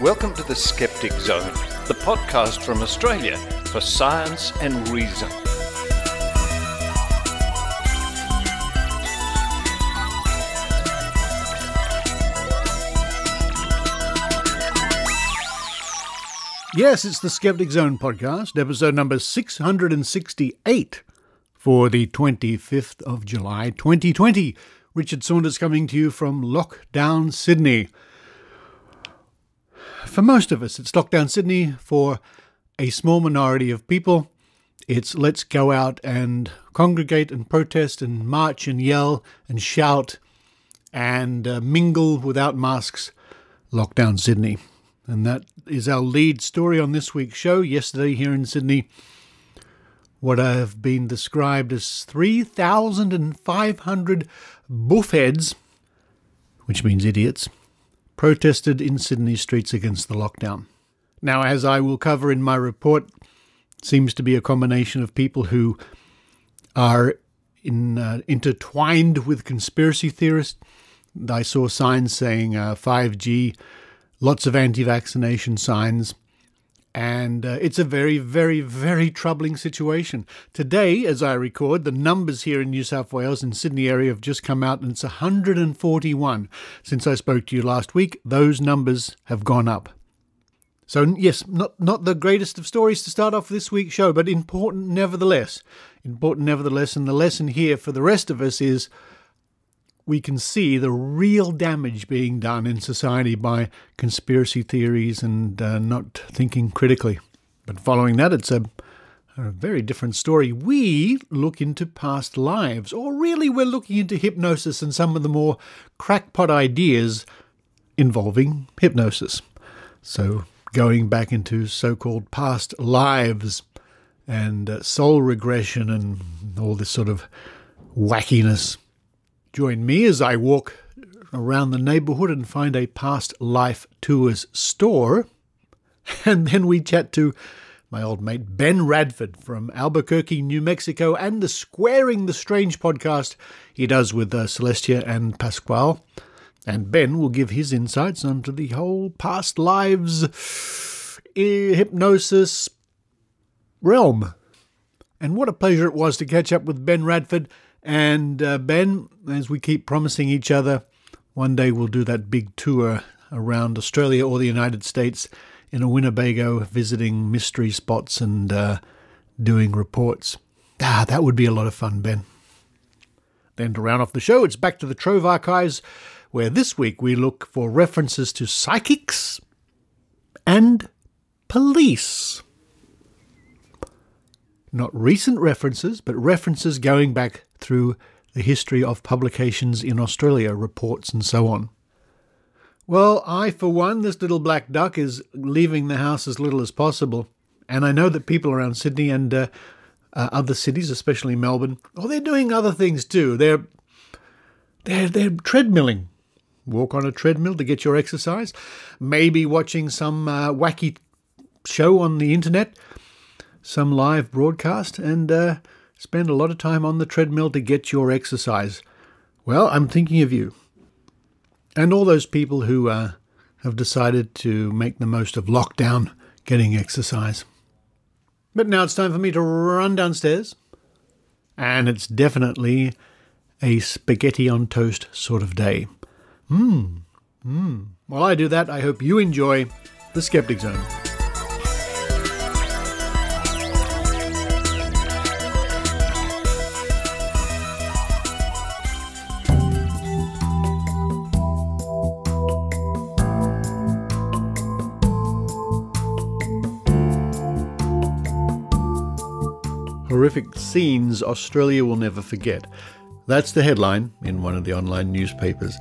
Welcome to the Skeptic Zone, the podcast from Australia for science and reason. Yes, it's the Skeptic Zone podcast, episode number 668 for the 25th of July 2020. Richard Saunders coming to you from lockdown Sydney. For most of us, it's lockdown Sydney. For a small minority of people, it's let's go out and congregate and protest and march and yell and shout and mingle without masks, lockdown Sydney. And that is our lead story on this week's show. Yesterday here in Sydney, what have been described as 3,500 buffheads, which means idiots, protested in Sydney streets against the lockdown. Now, as I will cover in my report, it seems to be a combination of people who are intertwined with conspiracy theorists. I saw signs saying 5G, lots of anti-vaccination signs, and it's a very, very, very troubling situation. Today, as I record, the numbers here in New South Wales and Sydney area have just come out, and it's 141. Since I spoke to you last week, those numbers have gone up. So yes, not the greatest of stories to start off this week's show, but important nevertheless. And the lesson here for the rest of us is we can see the real damage being done in society by conspiracy theories and not thinking critically. But following that, it's a very different story. We look into past lives, or really we're looking into hypnosis and some of the more crackpot ideas involving hypnosis. So going back into so-called past lives and soul regression and all this sort of wackiness. Join me as I walk around the neighbourhood and find a Past Life Tours store. And then we chat to my old mate Ben Radford from Albuquerque, New Mexico, and the Squaring the Strange podcast he does with Celestia and Pasquale. And Ben will give his insights onto the whole past lives hypnosis realm. And what a pleasure it was to catch up with Ben Radford. And Ben, as we keep promising each other, one day we'll do that big tour around Australia or the United States in a Winnebago, visiting mystery spots and doing reports. That would be a lot of fun, Ben. Then to round off the show, it's back to the Trove archives, where this week we look for references to psychics and police. Not recent references, but references going back through the history of publications in Australia, reports and so on. Well, I, for one, this little black duck, is leaving the house as little as possible. And I know that people around Sydney and other cities, especially Melbourne, they're doing other things too. They're treadmilling. Walk on a treadmill to get your exercise. Maybe watching some wacky show on the internet, some live broadcast, and spend a lot of time on the treadmill to get your exercise. Well, I'm thinking of you. And all those people who have decided to make the most of lockdown getting exercise. But now it's time for me to run downstairs. And it's definitely a spaghetti on toast sort of day. While I do that, I hope you enjoy the Skeptic Zone. Horrific scenes Australia will never forget. That's the headline in one of the online newspapers.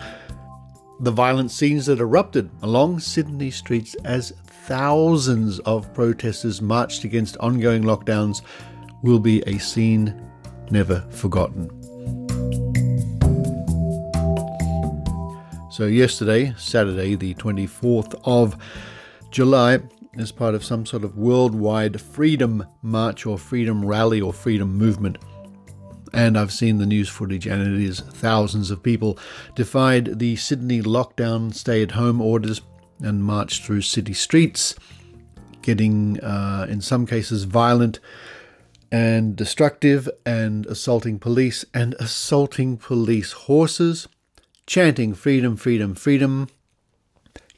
The violent scenes that erupted along Sydney streets as thousands of protesters marched against ongoing lockdowns will be a scene never forgotten. So yesterday, Saturday, the 24th of July, as part of some sort of worldwide freedom march or freedom rally or freedom movement. And I've seen the news footage, and it is thousands of people defied the Sydney lockdown stay-at-home orders and marched through city streets, getting, in some cases, violent and destructive, and assaulting police horses, chanting freedom, freedom, freedom,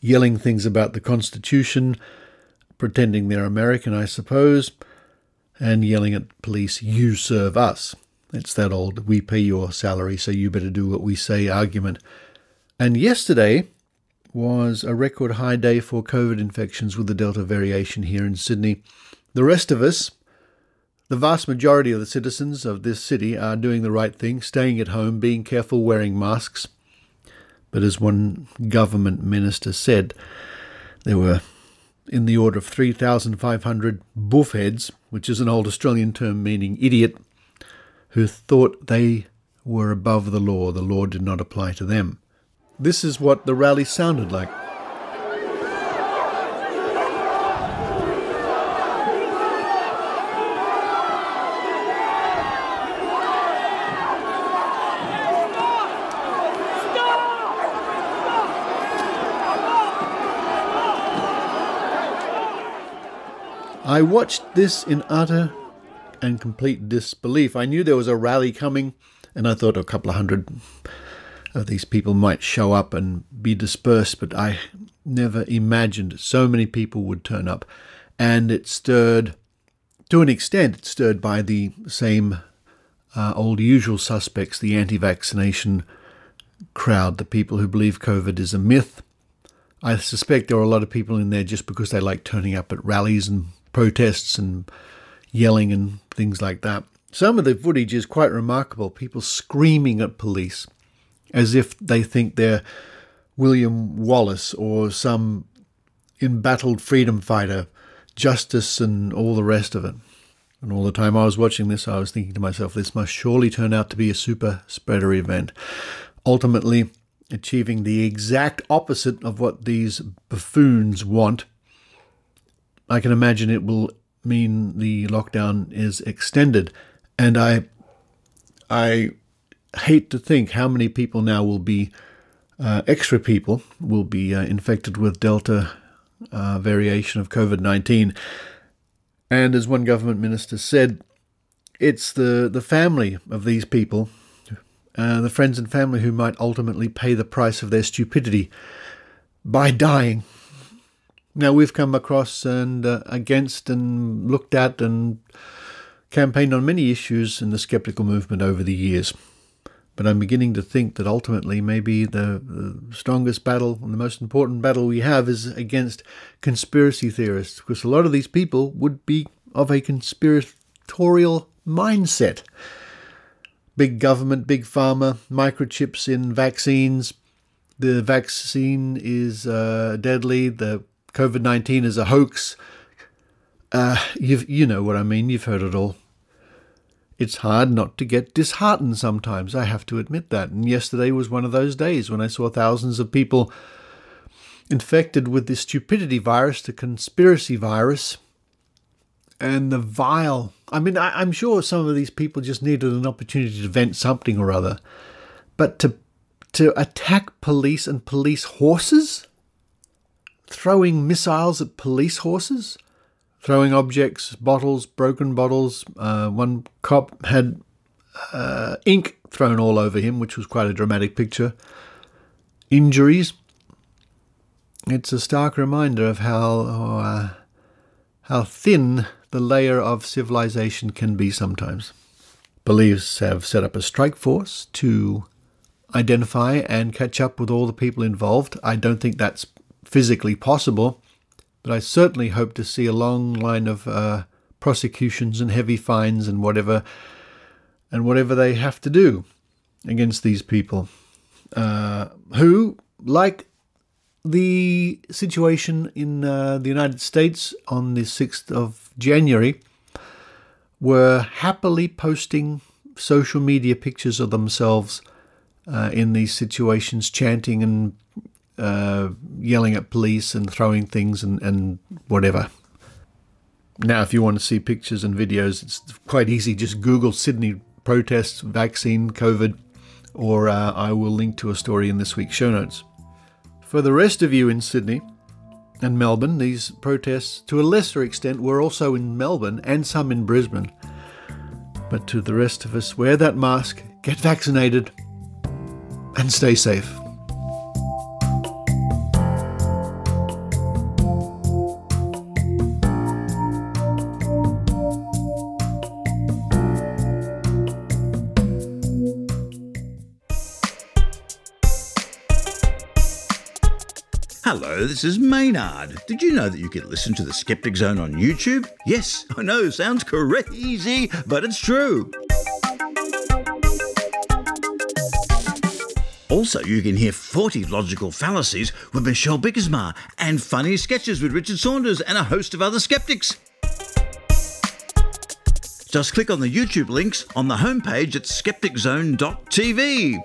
yelling things about the Constitution, pretending they're American, I suppose, and yelling at police, "You serve us." It's that old, "we pay your salary, so you better do what we say" argument. And yesterday was a record high day for COVID infections with the Delta variation here in Sydney. The rest of us, the vast majority of the citizens of this city, are doing the right thing, staying at home, being careful, wearing masks. But as one government minister said, there were in the order of 3,500 buffheads, which is an old Australian term meaning idiot, who thought they were above the law. The law did not apply to them. This is what the rally sounded like. I watched this in utter and complete disbelief. I knew there was a rally coming, and I thought a couple of hundred of these people might show up and be dispersed, but I never imagined so many people would turn up. And it stirred, to an extent, it's stirred by the same old usual suspects, the anti-vaccination crowd, the people who believe COVID is a myth. I suspect there are a lot of people in there just because they like turning up at rallies and protests and yelling and things like that. Some of the footage is quite remarkable. People screaming at police as if they think they're William Wallace or some embattled freedom fighter, justice and all the rest of it. And all the time I was watching this, I was thinking to myself, this must surely turn out to be a super spreader event, ultimately achieving the exact opposite of what these buffoons want. I can imagine it will mean the lockdown is extended. And I hate to think how many people now will be, extra people will be infected with Delta variation of COVID-19. And as one government minister said, it's the family of these people, the friends and family who might ultimately pay the price of their stupidity by dying. Now, we've come across and against and looked at and campaigned on many issues in the skeptical movement over the years. But I'm beginning to think that ultimately maybe the strongest battle and the most important battle we have is against conspiracy theorists, because a lot of these people would be of a conspiratorial mindset. Big government, big pharma, microchips in vaccines. The vaccine is deadly. The COVID-19 is a hoax. You know what I mean. You've heard it all. It's hard not to get disheartened sometimes. I have to admit that. And yesterday was one of those days when I saw thousands of people infected with this stupidity virus, the conspiracy virus, and the vile. I mean, I'm sure some of these people just needed an opportunity to vent something or other. But to attack police and police horses? Throwing missiles at police horses? Throwing objects, bottles, broken bottles. One cop had ink thrown all over him, which was quite a dramatic picture. Injuries. It's a stark reminder of how thin the layer of civilization can be sometimes. Police have set up a strike force to identify and catch up with all the people involved. I don't think that's physically possible, but I certainly hope to see a long line of prosecutions and heavy fines and whatever they have to do against these people who, like the situation in the United States on the 6th of January, were happily posting social media pictures of themselves in these situations, chanting and yelling at police and throwing things and whatever. Now, if you want to see pictures and videos, it's quite easy. Just Google Sydney protests, vaccine, COVID, or I will link to a story in this week's show notes. For the rest of you in Sydney, and Melbourne. These protests, to a lesser extent, were also in Melbourne and some in Brisbane. But to the rest of us, wear that mask, get vaccinated, and stay safe. Hello, this is Maynard. Did you know that you can listen to the Skeptic Zone on YouTube? Yes, I know, sounds crazy, but it's true. Also, you can hear 40 logical fallacies with Michelle Bickersma and funny sketches with Richard Saunders and a host of other skeptics. Just click on the YouTube links on the homepage at skepticzone.tv.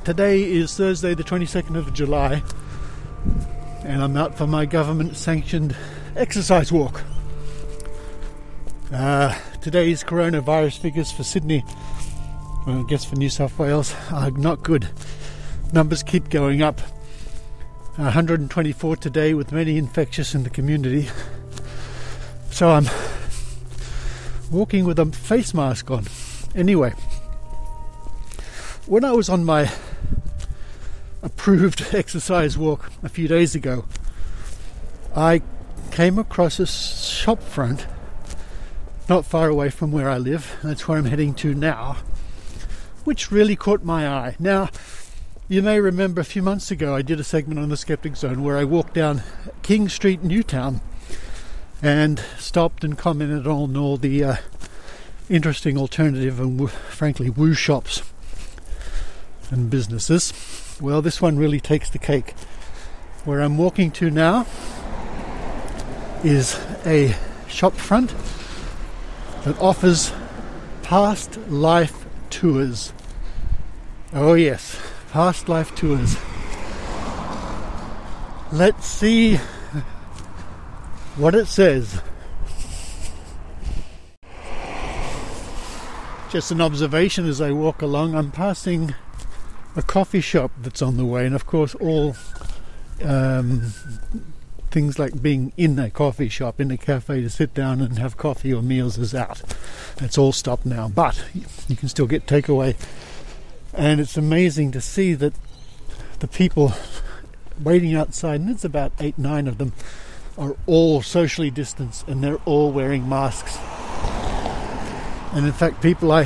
Today is Thursday the 22nd of July and I'm out for my government-sanctioned exercise walk. Today's coronavirus figures for Sydney, well, I guess for New South Wales, are not good. Numbers keep going up. 124 today with many infectious in the community. So I'm walking with a face mask on. Anyway, when I was on my approved exercise walk a few days ago, I came across a shopfront not far away from where I live. That's where I'm heading to now, which really caught my eye. Now, you may remember a few months ago I did a segment on the Skeptic Zone where I walked down King Street, Newtown, and stopped and commented on all the interesting alternative and frankly woo shops and businesses. Well, this one really takes the cake. Where I'm walking to now is a shop front that offers past life tours. Oh yes, past life tours. Let's see what it says. Just an observation as I walk along, I'm passing a coffee shop that's on the way, and of course all things like being in a coffee shop, in a cafe to sit down and have coffee or meals is out. That's all stopped now, but you can still get takeaway, and it's amazing to see that the people waiting outside, and it's about 8-9 of them, are all socially distanced and they're all wearing masks. And in fact, people I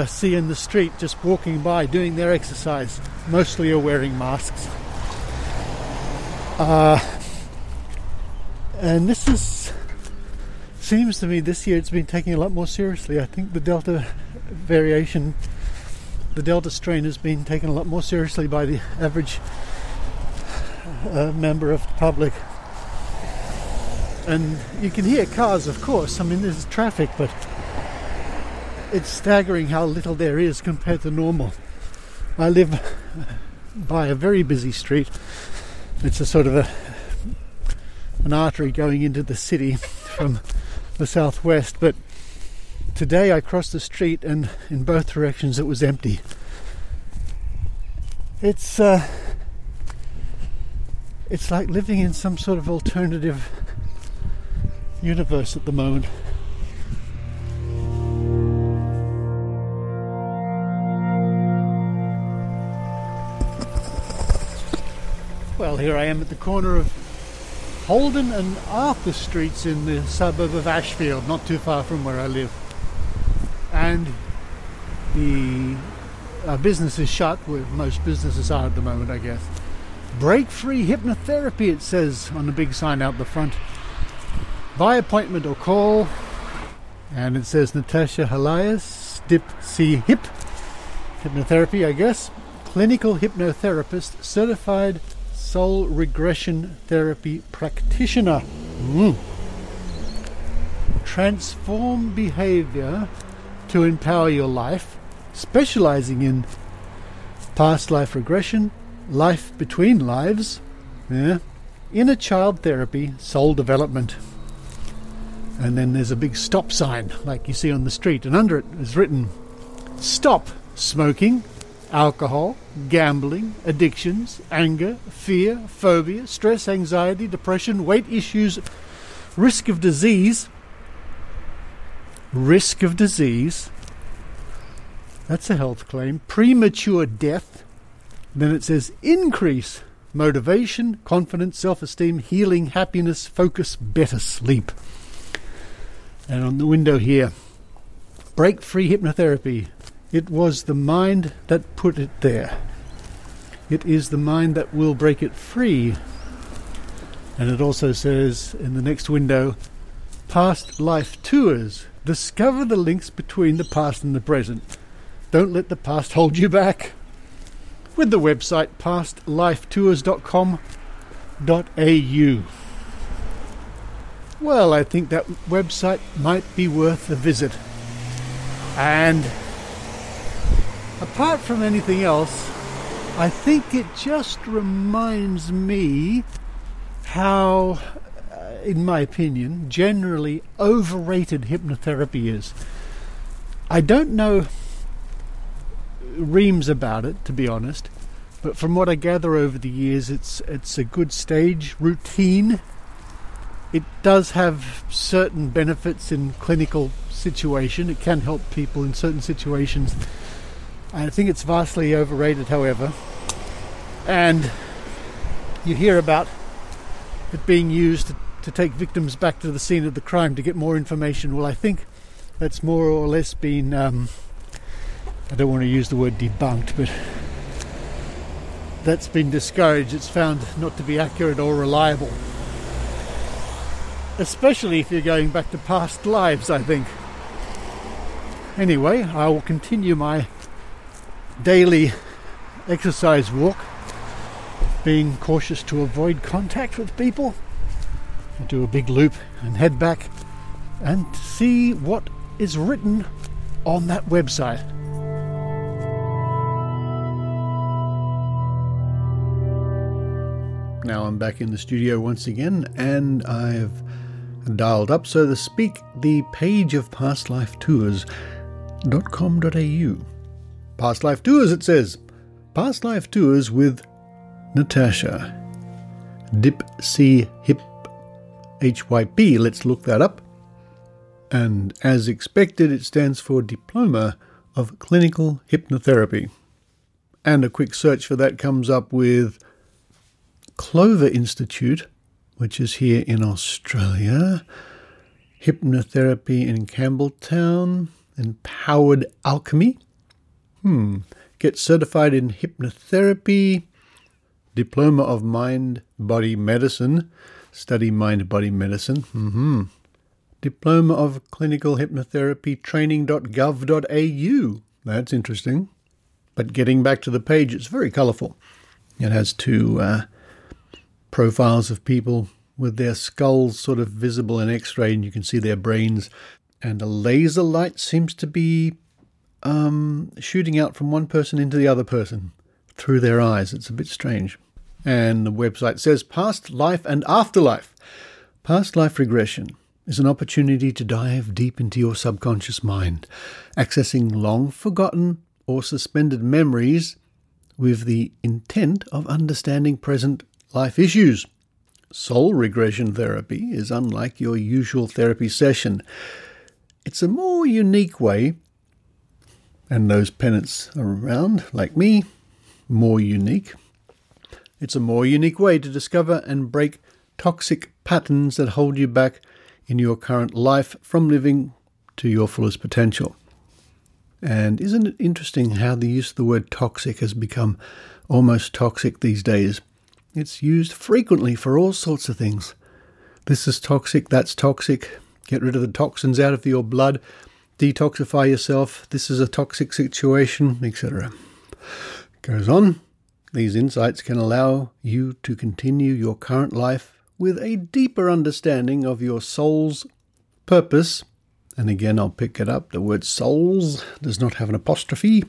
see in the street just walking by doing their exercise mostly are wearing masks, and this seems to me this year it's been taken a lot more seriously. I think the Delta variation, the Delta strain, has been taken a lot more seriously by the average member of the public. And you can hear cars, of course. I mean, there's traffic, but it's staggering how little there is compared to normal. I live by a very busy street. It's a sort of an artery going into the city from the southwest, but today I crossed the street and in both directions it was empty. It's like living in some sort of alternative universe at the moment. Well, here I am at the corner of Holden and Arthur Streets in the suburb of Ashfield, not too far from where I live. And the business is shut, where most businesses are at the moment, I guess. Break-free hypnotherapy, it says on the big sign out the front. By appointment or call. And it says Natasha Halias, Dip C Hip. Hypnotherapy, I guess. Clinical hypnotherapist, certified soul regression therapy practitioner. transform behavior to empower your life, specializing in past life regression, life between lives, inner child therapy, soul development. And then there's a big stop sign like you see on the street, and under it is written, "Stop smoking, alcohol, gambling, addictions, anger, fear, phobia, stress, anxiety, depression, weight issues, risk of disease." Risk of disease. That's a health claim. Premature death. Then it says increase motivation, confidence, self-esteem, healing, happiness, focus, better sleep. And on the window here, break free hypnotherapy. It was the mind that put it there. It is the mind that will break it free. And it also says in the next window, past life tours. Discover the links between the past and the present. Don't let the past hold you back. With the website pastlifetours.com.au. Well, I think that website might be worth a visit. And apart from anything else, I think it just reminds me how, in my opinion, generally overrated hypnotherapy is. I don't know reams about it, to be honest, but from what I gather over the years, it's a good stage routine. It does have certain benefits in clinical situation. It can help people in certain situations. I think it's vastly overrated, however. And you hear about it being used to take victims back to the scene of the crime to get more information. Well, I think that's more or less been, I don't want to use the word debunked, but that's been discouraged. It's found not to be accurate or reliable. Especially if you're going back to past lives, I think. Anyway, I will continue my daily exercise walk, being cautious to avoid contact with people. I'll do a big loop and head back and see what is written on that website. Now I'm back in the studio once again, and I've dialed up, so to speak, the page of pastlifetours.com.au. Past Life Tours, it says. Past Life Tours with Natasha. Dip C Hip HYP. Let's look that up. And as expected, it stands for Diploma of Clinical Hypnotherapy. And a quick search for that comes up with Clover Institute, which is here in Australia, Hypnotherapy in Campbelltown, Empowered Alchemy, Get Certified in Hypnotherapy, Diploma of Mind-Body Medicine, Study Mind-Body Medicine, Diploma of Clinical Hypnotherapy, training.gov.au. That's interesting. But getting back to the page, it's very colourful. It has two profiles of people with their skulls sort of visible in X-ray, and you can see their brains. And a laser light seems to be shooting out from one person into the other person through their eyes. It's a bit strange. And the website says, Past Life and Afterlife. Past life regression is an opportunity to dive deep into your subconscious mind, accessing long-forgotten or suspended memories with the intent of understanding present life issues. Soul regression therapy is unlike your usual therapy session. It's a more unique way, and those pennants are around, like me, more unique. It's a more unique way to discover and break toxic patterns that hold you back in your current life from living to your fullest potential. And isn't it interesting how the use of the word toxic has become almost toxic these days? It's used frequently for all sorts of things. This is toxic, that's toxic. Get rid of the toxins out of your blood. Detoxify yourself. This is a toxic situation, etc. Goes on. These insights can allow you to continue your current life with a deeper understanding of your soul's purpose, and again I'll pick it up, the word souls does not have an apostrophe,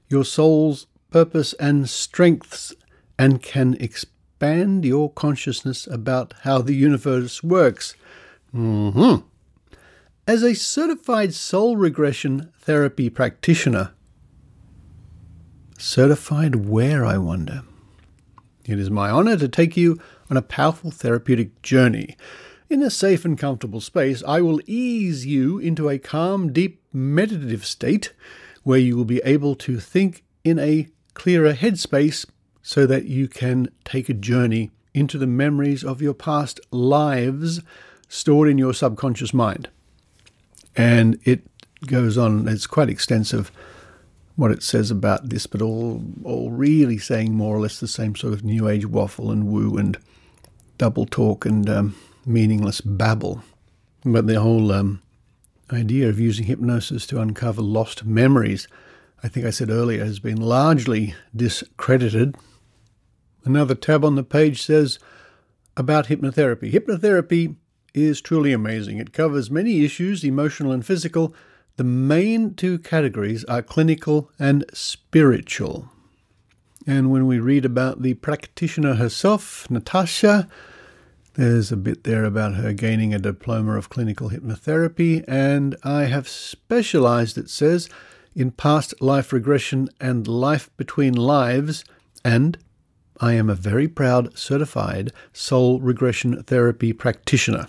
your soul's purpose and strengths, and can expand your consciousness about how the universe works. As a certified soul regression therapy practitioner, certified where, I wonder? It is my honor to take you on a powerful therapeutic journey. In a safe and comfortable space, I will ease you into a calm, deep, meditative state where you will be able to think in a clearer headspace so that you can take a journey into the memories of your past lives stored in your subconscious mind. And it goes on, it's quite extensive what it says about this, but all really saying more or less the same sort of New Age waffle and woo and double talk and meaningless babble. But the whole idea of using hypnosis to uncover lost memories, I think I said earlier, has been largely discredited. Another tab on the page says about hypnotherapy. Hypnotherapy is truly amazing. It covers many issues, emotional and physical. The main two categories are clinical and spiritual. And when we read about the practitioner herself, Natasha, there's a bit there about her gaining a diploma of clinical hypnotherapy, and I have specialized, it says, in past life regression and life between lives, and I am a very proud certified soul regression therapy practitioner.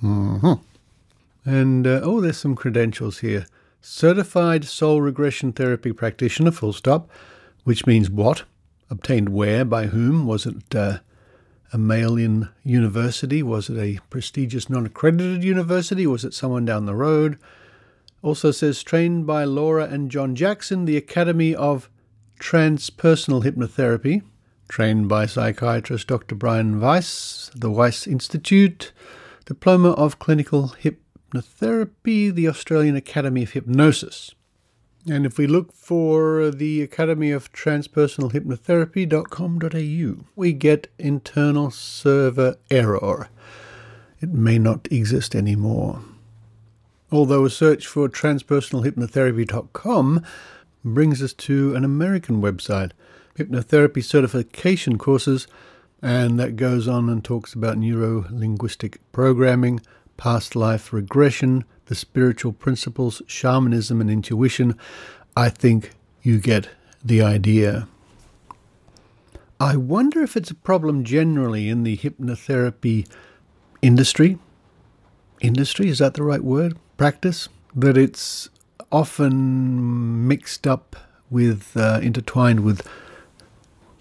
And, there's some credentials here. Certified soul regression therapy practitioner, full stop, which means what? Obtained where? By whom? Was it a mail-in university? Was it a prestigious non-accredited university? Was it someone down the road? Also says trained by Laura and John Jackson, the Academy of Transpersonal Hypnotherapy. Trained by psychiatrist Dr. Brian Weiss, the Weiss Institute. Diploma of Clinical Hypnotherapy, the Australian Academy of Hypnosis. And if we look for the Academy of Transpersonal Hypnotherapy.com.au, we get internal server error. It may not exist anymore. Although a search for transpersonalhypnotherapy.com brings us to an American website, hypnotherapy certification courses, and that goes on and talks about neuro-linguistic programming, past life regression, the spiritual principles, shamanism and intuition. I think you get the idea. I wonder if it's a problem generally in the hypnotherapy industry. Industry, is that the right word? Practice? That it's often mixed up with, intertwined with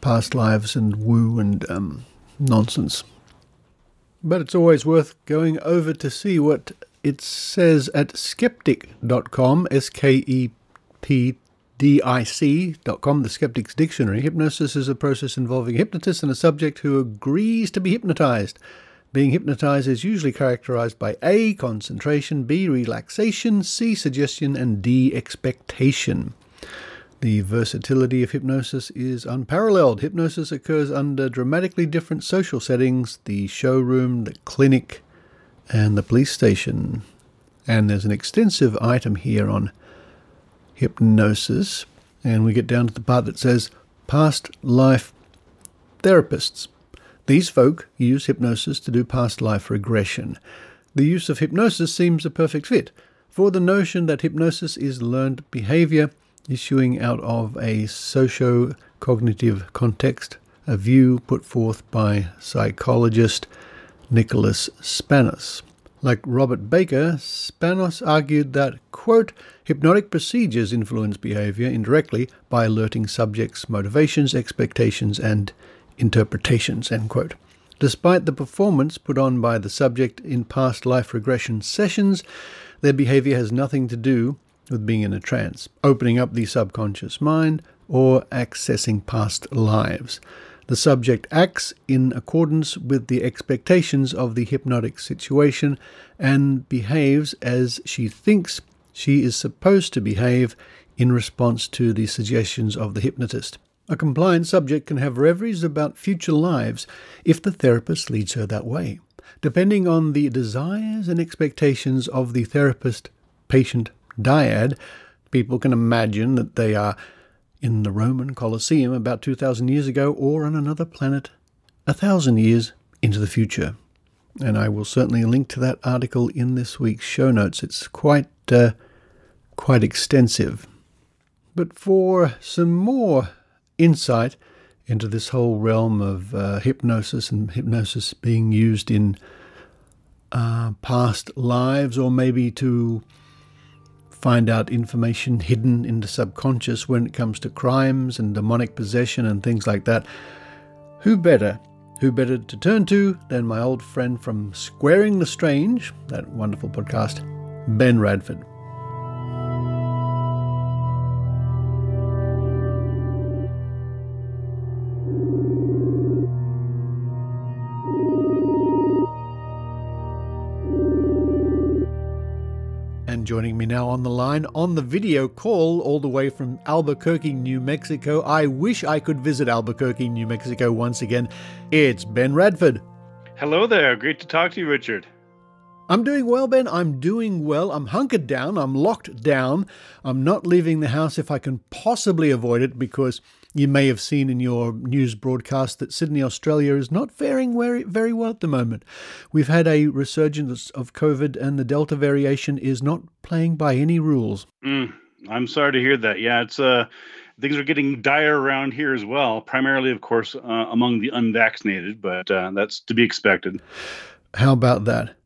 past lives and woo and nonsense. But it's always worth going over to see what it says at skeptic.com, skepdic.com, the Skeptic's Dictionary. Hypnosis is a process involving a hypnotist and a subject who agrees to be hypnotized. Being hypnotized is usually characterized by A, concentration, B, relaxation, C, suggestion, and D, expectation. The versatility of hypnosis is unparalleled. Hypnosis occurs under dramatically different social settings, the showroom, the clinic, and the police station. And there's an extensive item here on hypnosis, and we get down to the part that says past life therapists. These folk use hypnosis to do past life regression. The use of hypnosis seems a perfect fit for the notion that hypnosis is learned behavior issuing out of a socio-cognitive context, a view put forth by psychologist Nicholas Spanos. Like Robert Baker, Spanos argued that, quote, hypnotic procedures influence behavior indirectly by alerting subjects' motivations, expectations, and interpretations, end quote. Despite the performance put on by the subject in past life regression sessions, their behavior has nothing to do with being in a trance, opening up the subconscious mind, or accessing past lives. The subject acts in accordance with the expectations of the hypnotic situation and behaves as she thinks she is supposed to behave in response to the suggestions of the hypnotist. A compliant subject can have reveries about future lives if the therapist leads her that way. Depending on the desires and expectations of the therapist-patient dyad, people can imagine that they are in the Roman Colosseum about 2,000 years ago or on another planet 1,000 years into the future. And I will certainly link to that article in this week's show notes. It's quite extensive. But for some more insight into this whole realm of hypnosis and hypnosis being used in past lives, or maybe to find out information hidden in the subconscious when it comes to crimes and demonic possession and things like that, who better to turn to than my old friend from Squaring the Strange, that wonderful podcast, Ben Radford. And joining me now on the line, on the video call, all the way from Albuquerque, New Mexico. I wish I could visit Albuquerque, New Mexico once again. It's Ben Radford. Hello there. Great to talk to you, Richard. I'm doing well, Ben. I'm doing well. I'm hunkered down. I'm locked down. I'm not leaving the house if I can possibly avoid it, because you may have seen in your news broadcast that Sydney, Australia is not faring very well at the moment. We've had a resurgence of COVID, and the Delta variation is not playing by any rules. I'm sorry to hear that. Yeah, it's things are getting dire around here as well, primarily, of course, among the unvaccinated, but that's to be expected. How about that?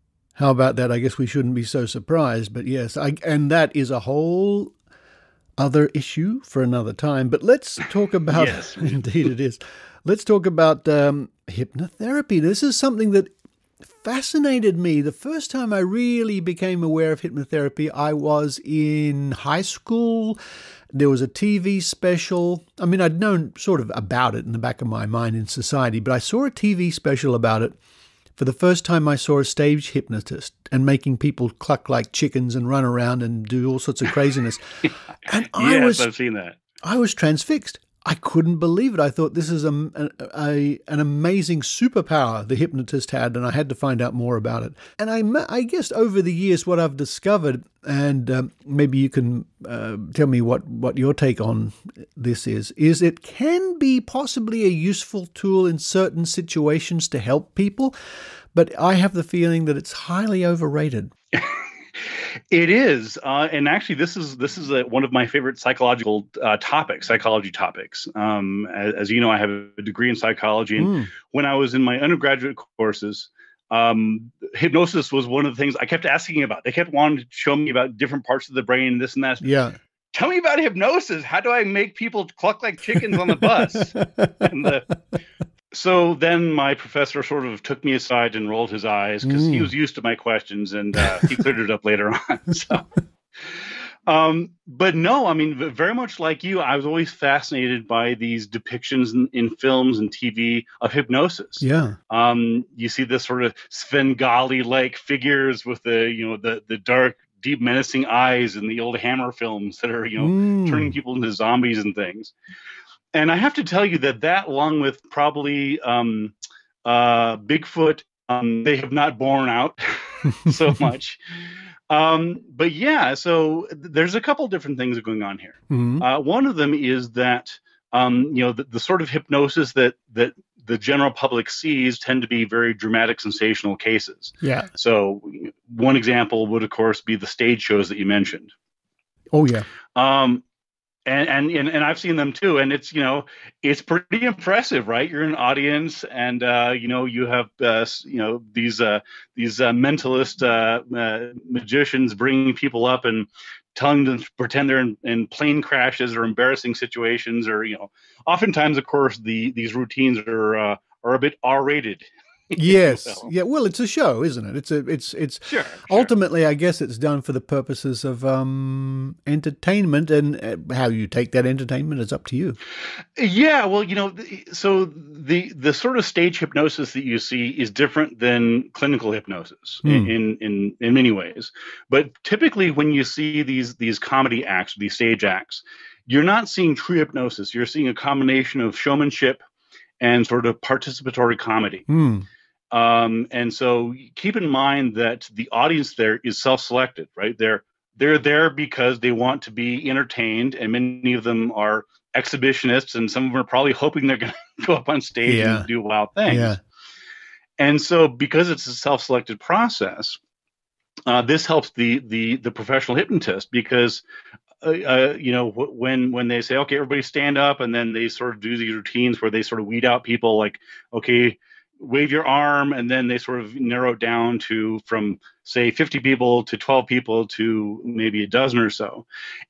I guess we shouldn't be so surprised, but yes, and that is a whole other issue for another time. But let's talk about, Yes. Indeed it is, let's talk about hypnotherapy. This is something that fascinated me. The first time I really became aware of hypnotherapy, I was in high school. There was a TV special. I mean, I'd known sort of about it in the back of my mind in society, but I saw a TV special about it. For the first time, I saw a stage hypnotist and making people cluck like chickens and run around and do all sorts of craziness. And I've seen that. I was transfixed. I couldn't believe it. I thought this is an amazing superpower the hypnotist had, and I had to find out more about it. And I guess over the years, what I've discovered, and maybe you can tell me what your take on this is it can be possibly a useful tool in certain situations to help people, but I have the feeling that it's highly overrated. It is, and actually, this is one of my favorite psychology topics. As you know, I have a degree in psychology, and when I was in my undergraduate courses, hypnosis was one of the things I kept asking about. They kept wanting to show me about different parts of the brain, this and that. Yeah. Tell me about hypnosis. How do I make people cluck like chickens on the bus? So then my professor sort of took me aside and rolled his eyes, because he was used to my questions, and he cleared it up later on. So, but no, I mean, very much like you, I was always fascinated by these depictions in films and TV of hypnosis. Yeah. You see this sort of Svengali-like figures with the dark, deep, menacing eyes in the old Hammer films that are, turning people into zombies and things. And I have to tell you that along with probably Bigfoot, they have not borne out so much. But yeah, so there's a couple different things going on here. One of them is that, the sort of hypnosis that the general public sees tend to be very dramatic, sensational cases. Yeah. So one example would, of course, be the stage shows that you mentioned. Oh, yeah. And I've seen them too, and it's pretty impressive, right? You're an audience, and you have these mentalist magicians bringing people up and telling them to pretend they're in plane crashes or embarrassing situations, or oftentimes, of course, these routines are a bit R-rated. Yes. Yeah. Well, it's a show, isn't it? It's sure. Ultimately, I guess it's done for the purposes of entertainment, and how you take that entertainment is up to you. Yeah. Well, so the sort of stage hypnosis that you see is different than clinical hypnosis in many ways. But typically, when you see these comedy acts, these stage acts, you're not seeing true hypnosis. You're seeing a combination of showmanship and sort of participatory comedy. And so keep in mind that the audience there is self-selected, right? They're there because they want to be entertained, and many of them are exhibitionists, and some of them are probably hoping they're going to go up on stage and do wild things. Yeah. And so because it's a self-selected process, this helps the professional hypnotist, because when they say, okay, everybody stand up, and then they sort of do these routines where they sort of weed out people, like, okay, wave your arm, and then they sort of narrow it down to from, say, 50 people to 12 people to maybe a dozen or so.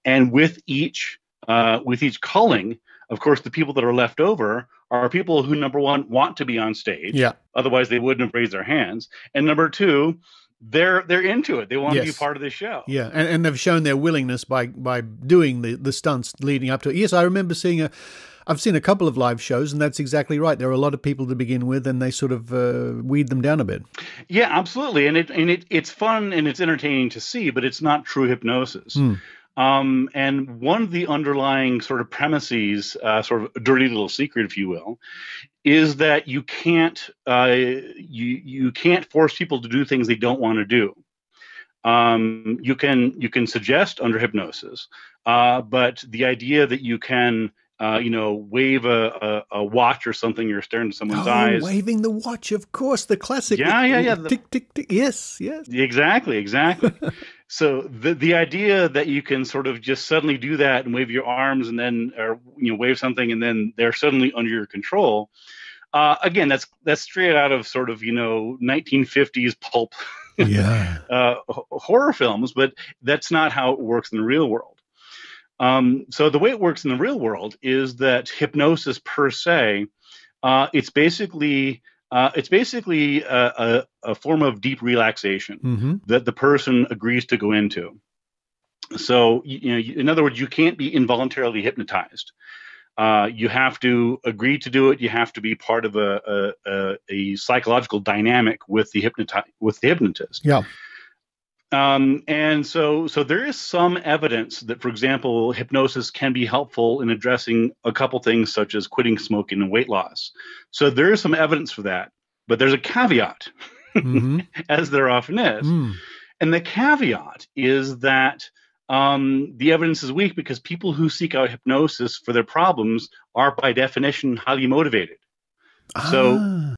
And with each culling, of course, the people that are left over are people who, number one, want to be on stage. Yeah. Otherwise, they wouldn't have raised their hands. And number two, they're into it. They want to be part of the show. Yeah, and they've shown their willingness by doing the stunts leading up to it. Yes, I remember I've seen a couple of live shows, and that's exactly right. There are a lot of people to begin with, and they sort of weed them down a bit. Yeah, absolutely. And it's fun and it's entertaining to see, but it's not true hypnosis. And one of the underlying sort of premises, sort of a dirty little secret, if you will, is that you can't force people to do things they don't want to do. You can suggest under hypnosis, but the idea that you can wave a watch or something, you're staring into someone's eyes. Waving the watch, of course, the classic. Yeah. Tick, tick, tick. Yes. Exactly. So the idea that you can sort of just suddenly do that and wave your arms and then, or wave something and then they're suddenly under your control. Again, that's straight out of sort of 1950s pulp horror films, but that's not how it works in the real world. So the way it works in the real world is that hypnosis per se, it's basically a form of deep relaxation that the person agrees to go into. So, in other words, you can't be involuntarily hypnotized. You have to agree to do it. You have to be part of a psychological dynamic with the hypnotist. Yeah. And so there is some evidence that, for example, hypnosis can be helpful in addressing a couple things such as quitting smoking and weight loss. So there is some evidence for that, but there's a caveat, as there often is. And the caveat is that the evidence is weak because people who seek out hypnosis for their problems are by definition highly motivated. So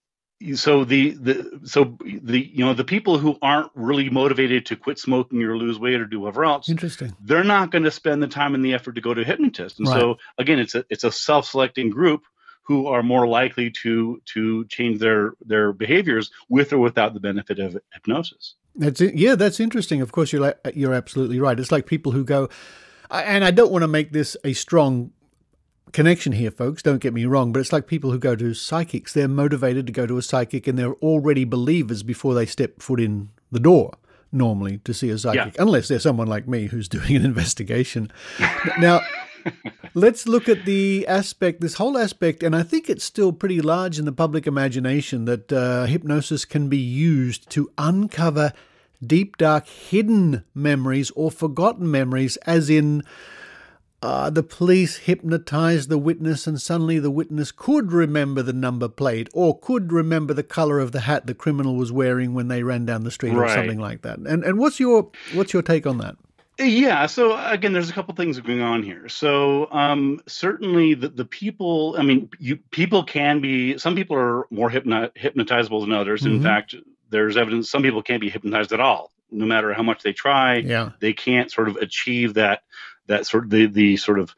the people who aren't really motivated to quit smoking or lose weight or do whatever else, interesting, they're not going to spend the time and the effort to go to a hypnotist. And so again, it's a self-selecting group who are more likely to change their behaviors with or without the benefit of hypnosis. That's it. Yeah, that's interesting. Of course, you're absolutely right. It's like people who go, and I don't want to make this a strong connection here, folks, don't get me wrong, but it's like people who go to psychics. They're motivated to go to a psychic and they're already believers before they step foot in the door, normally, to see a psychic, unless they're someone like me who's doing an investigation. Now, let's look at this whole aspect, and I think it's still pretty large in the public imagination that hypnosis can be used to uncover deep, dark, hidden memories or forgotten memories, as in the police hypnotized the witness and suddenly the witness could remember the number plate or could remember the color of the hat the criminal was wearing when they ran down the street or something like that. And what's your take on that? Yeah. So again, there's a couple things going on here. So certainly the people, people can be, some people are more hypnotizable than others. In fact, there's evidence some people can't be hypnotized at all. No matter how much they try, they can't sort of achieve that sort of the sort of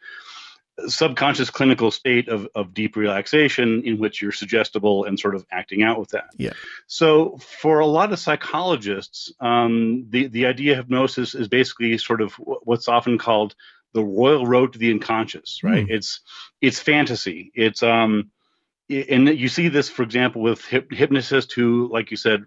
subconscious clinical state of deep relaxation in which you're suggestible and sort of acting out with that. Yeah. So for a lot of psychologists, the idea of hypnosis is basically sort of what's often called the royal road to the unconscious, right? It's fantasy. It's and you see this, for example, with hypnotists who, like you said,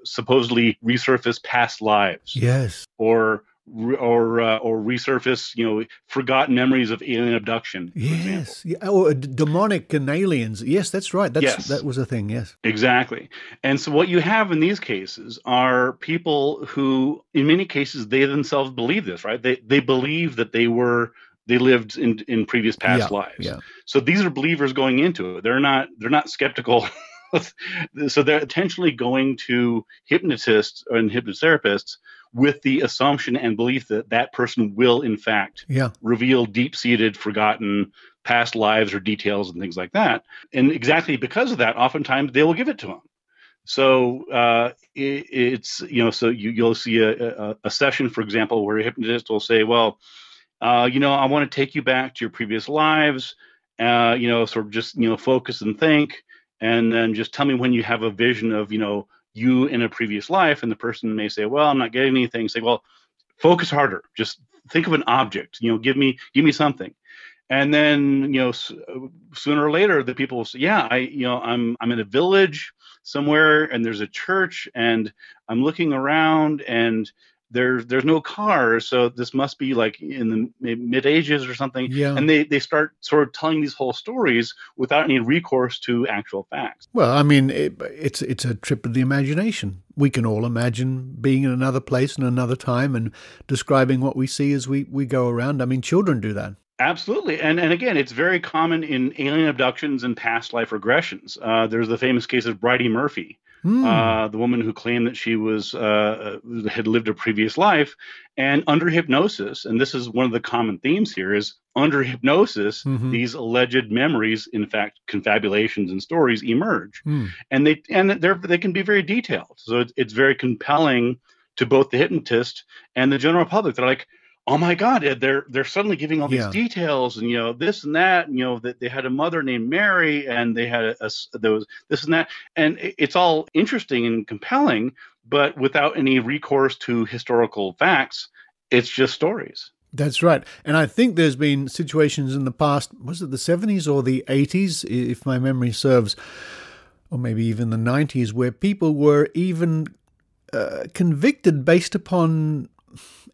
supposedly resurface past lives. Yes. Or resurface, forgotten memories of alien abduction. Yes, or demonic and aliens. Yes, that's right. That was a thing. Yes, exactly. And so what you have in these cases are people who, in many cases, they themselves believe this. Right? They believe that they lived in previous past lives. Yeah. So these are believers going into it. They're not skeptical So they're intentionally going to hypnotists and hypnotherapists with the assumption and belief that that person will, in fact, reveal deep-seated, forgotten past lives or details and things like that. And exactly because of that, oftentimes they will give it to them. So it's, so you'll see a session, for example, where a hypnotist will say, well, I want to take you back to your previous lives, sort of just, focus and think, and then just tell me when you have a vision of, you in a previous life. And the person may say, well, I'm not getting anything. Say, well, focus harder. Just think of an object, give me something. And then, sooner or later, the people will say, yeah, I'm in a village somewhere and there's a church and I'm looking around and there's no cars. So this must be like in the mid ages or something. Yeah. And they start sort of telling these whole stories without any recourse to actual facts. Well, I mean, it's a trip of the imagination. We can all imagine being in another place and another time and describing what we see as we go around. I mean, children do that. Absolutely. And again, it's very common in alien abductions and past life regressions. There's the famous case of Bridie Murphy, the woman who claimed that she had lived a previous life. And under hypnosis, and this is one of the common themes here, is under hypnosis, these alleged memories, in fact, confabulations and stories emerge. And they can be very detailed. So it's very compelling to both the hypnotist and the general public. They're like, oh my God, they're suddenly giving all these details and, this and that, and, that they had a mother named Mary and they had there was this and that. And it's all interesting and compelling, but without any recourse to historical facts, it's just stories. That's right. And I think there's been situations in the past, was it the 70s or the 80s, if my memory serves, or maybe even the 90s, where people were even convicted based upon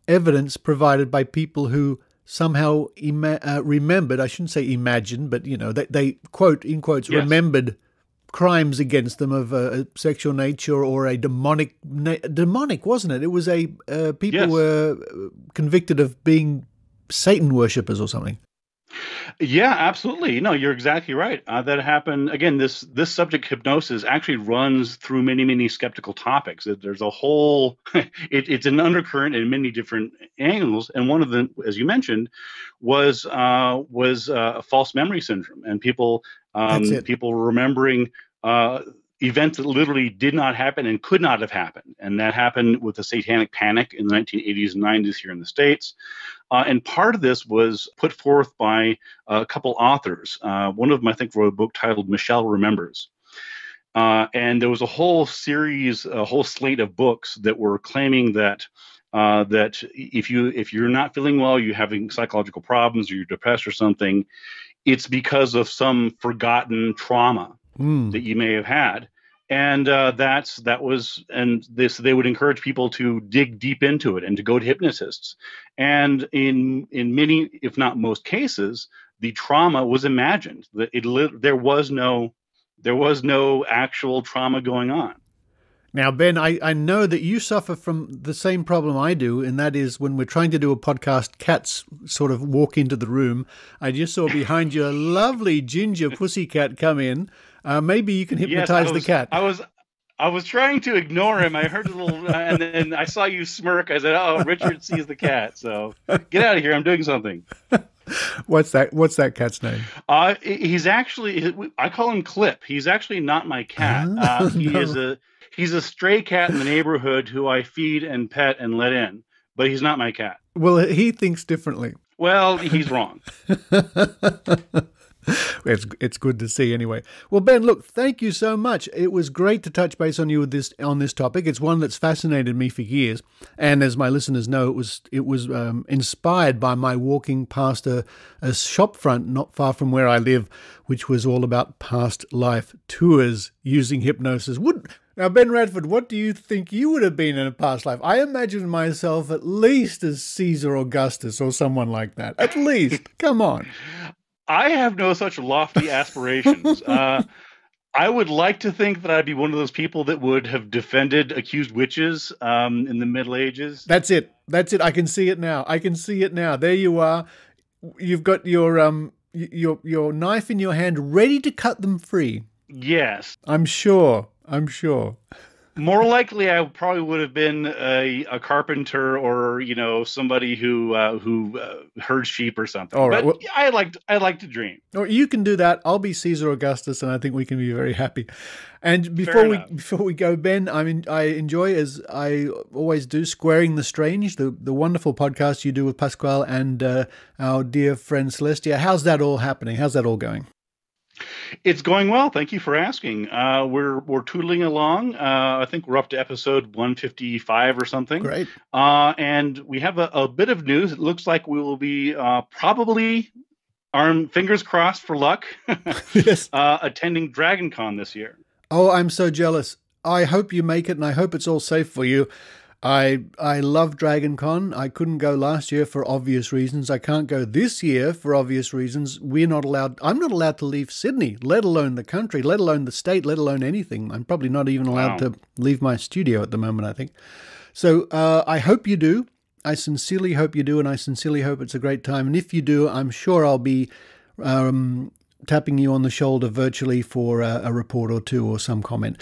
evidence provided by people who somehow remembered, I shouldn't say imagined, but, they quote, in quotes, remembered crimes against them of a sexual nature or a demonic, wasn't it? It was people were convicted of being Satan worshippers or something. Yeah, absolutely. No, you're exactly right. That happened. Again, this subject hypnosis actually runs through many, many skeptical topics. There's a whole, it's an undercurrent in many different angles. And one of them, as you mentioned, was false memory syndrome, and people remembering events that literally did not happen and could not have happened. And that happened with the satanic panic in the 1980s and 90s here in the States. And part of this was put forth by a couple authors. One of them, I think, wrote a book titled Michelle Remembers. And there was a whole slate of books that were claiming that if you're not feeling well, you're having psychological problems, or you're depressed or something, it's because of some forgotten trauma that you may have had. And they would encourage people to dig deep into it and to go to hypnotists. And in many, if not most cases, the trauma was imagined. There was no actual trauma going on. Now, Ben, I know that you suffer from the same problem I do, and that is when we're trying to do a podcast, cats sort of walk into the room. I just saw behind you a lovely ginger pussycat come in. Maybe you can hypnotize the cat. I was trying to ignore him. I heard a little, and then I saw you smirk. I said, "Oh, Richard sees the cat. So get out of here. I'm doing something." What's that cat's name? He's actually, I call him Clip. He's actually not my cat. He's a stray cat in the neighborhood who I feed and pet and let in, but he's not my cat. Well, he thinks differently. Well, he's wrong. It's good to see anyway. Well, Ben, look, thank you so much. It was great to touch base on you with on this topic. It's one that's fascinated me for years, and as my listeners know, it was inspired by my walking past a shopfront not far from where I live, which was all about past life tours using hypnosis. Now, Ben Radford, what do you think you would have been in a past life? I imagine myself at least as Caesar Augustus or someone like that. At least. Come on. I have no such lofty aspirations. I would like to think that I'd be one of those people that would have defended accused witches in the Middle Ages. That's it. I can see it now. There you are. You've got your knife in your hand, ready to cut them free. Yes. I'm sure. More likely, I probably would have been a carpenter or somebody who herds sheep or something. All right. But I like to dream. Or you can do that. I'll be Caesar Augustus, and I think we can be very happy. And before we go, Ben, I enjoy, as I always do, Squaring the Strange, the wonderful podcast you do with Pasquale and our dear friend Celestia. How's that all happening? How's that all going? It's going well. Thank you for asking. We're tootling along. I think we're up to episode 155 or something. Great. And we have a bit of news. It looks like we will be probably, our fingers crossed for luck, Yes. Attending Dragon Con this year. Oh, I'm so jealous. I hope you make it, and I hope it's all safe for you. I love Dragon Con. I couldn't go last year for obvious reasons. I can't go this year for obvious reasons. I'm not allowed to leave Sydney, let alone the country, let alone the state, let alone anything. I'm probably not even allowed to leave my studio at the moment, I think. So I hope you do. I sincerely hope you do, and I sincerely hope it's a great time. And if you do, I'm sure I'll be tapping you on the shoulder virtually for a report or two or some comment.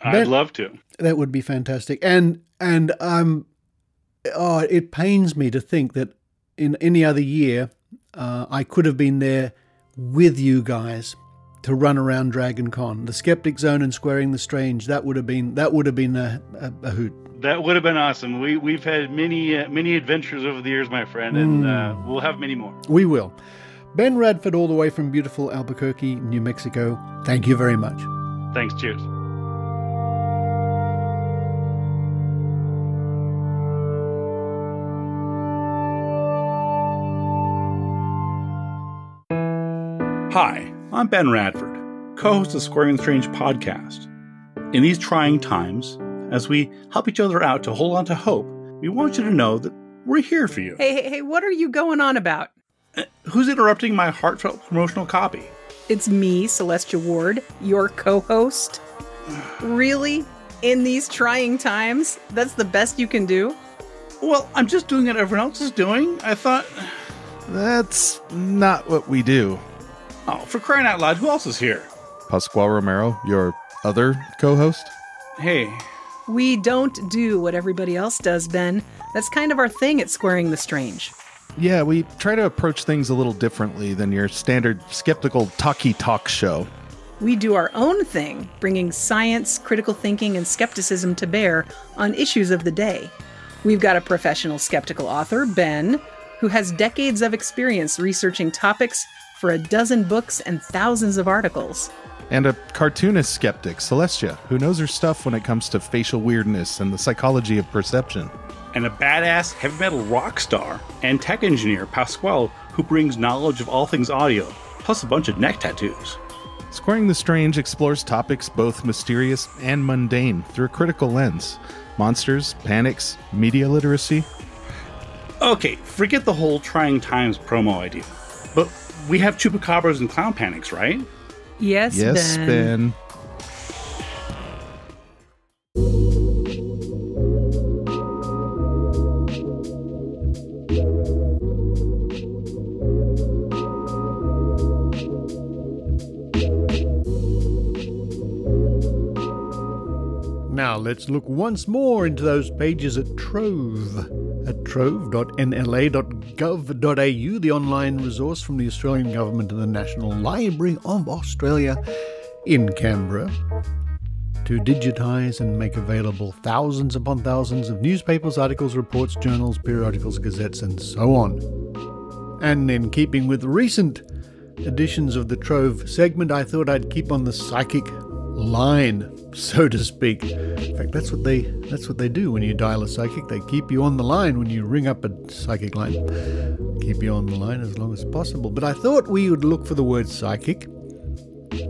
I'd love to. That would be fantastic. And it pains me to think that in any other year, I could have been there with you guys to run around Dragon Con. The Skeptic Zone and Squaring the Strange, that would have been a hoot. That would have been awesome. We've had many adventures over the years, my friend, and we'll have many more. We will. Ben Radford, all the way from beautiful Albuquerque, New Mexico. Thank you very much. Thanks. Cheers. Hi, I'm Ben Radford, co-host of Squaring the Strange podcast. In these trying times, as we help each other out to hold on to hope, we want you to know that we're here for you. Hey, what are you going on about? Who's interrupting my heartfelt promotional copy? It's me, Celestia Ward, your co-host. Really? In these trying times? That's the best you can do? Well, I'm just doing what everyone else is doing. I thought... That's not what we do. Oh, for crying out loud, who else is here? Pasquale Romero, your other co-host? Hey. We don't do what everybody else does, Ben. That's kind of our thing at Squaring the Strange. Yeah, we try to approach things a little differently than your standard skeptical talky talk show. We do our own thing, bringing science, critical thinking, and skepticism to bear on issues of the day. We've got a professional skeptical author, Ben, who has decades of experience researching topics for 12 books and thousands of articles. And a cartoonist skeptic, Celestia, who knows her stuff when it comes to facial weirdness and the psychology of perception. And a badass heavy metal rock star and tech engineer, Pasquale, who brings knowledge of all things audio, plus a bunch of neck tattoos. Squaring the Strange explores topics both mysterious and mundane through a critical lens. Monsters, panics, media literacy. Okay, forget the whole trying times promo idea. But we have chupacabras and clown panics, right? Yes, Ben. Now let's look once more into those pages at Trove. At trove.nla.gov.au, the online resource from the Australian Government and the National Library of Australia in Canberra, to digitise and make available thousands upon thousands of newspapers, articles, reports, journals, periodicals, gazettes, and so on. And in keeping with recent editions of the Trove segment, I thought I'd keep on the psychic line, so to speak. In fact, that's what they do when you dial a psychic. They keep you on the line when you ring up a psychic line. Keep you on the line as long as possible. But I thought we would look for the word psychic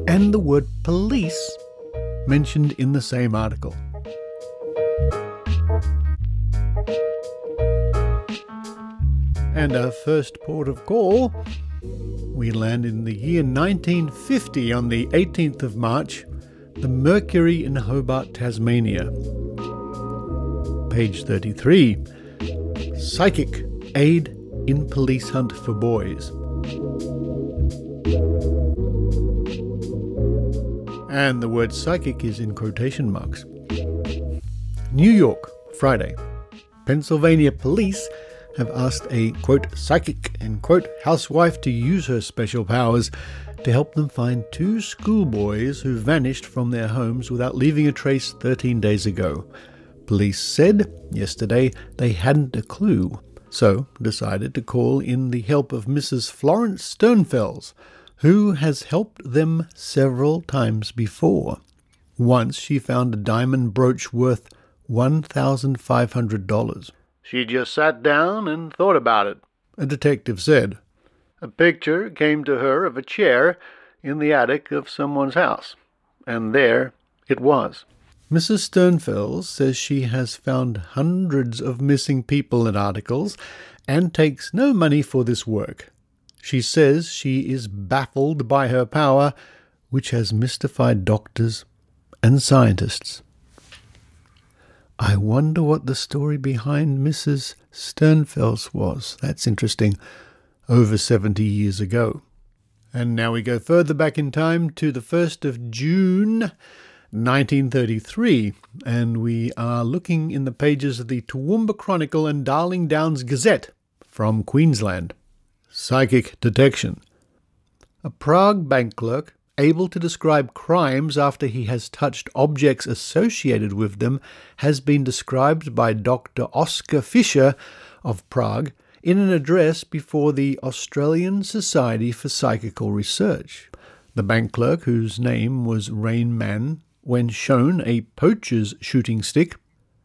and the word police mentioned in the same article. And our first port of call, we land in the year 1950 on the 18th of March, the Mercury in Hobart, Tasmania. Page 33. Psychic aid in police hunt for boys. And the word psychic is in quotation marks. New York, Friday. Pennsylvania police have asked a, quote, psychic, end quote, housewife to use her special powers to help them find 2 schoolboys who vanished from their homes without leaving a trace 13 days ago. Police said yesterday they hadn't a clue, so decided to call in the help of Mrs. Florence Sternfels, who has helped them several times before. Once she found a diamond brooch worth $1,500. She just sat down and thought about it, a detective said. A picture came to her of a chair in the attic of someone's house, and there it was. Mrs. Sternfels says she has found hundreds of missing people in articles and takes no money for this work. She says she is baffled by her power, which has mystified doctors and scientists. I wonder what the story behind Mrs. Sternfels was. That's interesting. Over 70 years ago. And now we go further back in time to the 1st of June, 1933, and we are looking in the pages of the Toowoomba Chronicle and Darling Downs Gazette from Queensland. Psychic detection. A Prague bank clerk able to describe crimes after he has touched objects associated with them has been described by Dr. Oscar Fischer of Prague in an address before the Australian Society for Psychical Research. The bank clerk, whose name was Rain Man, when shown a poacher's shooting stick,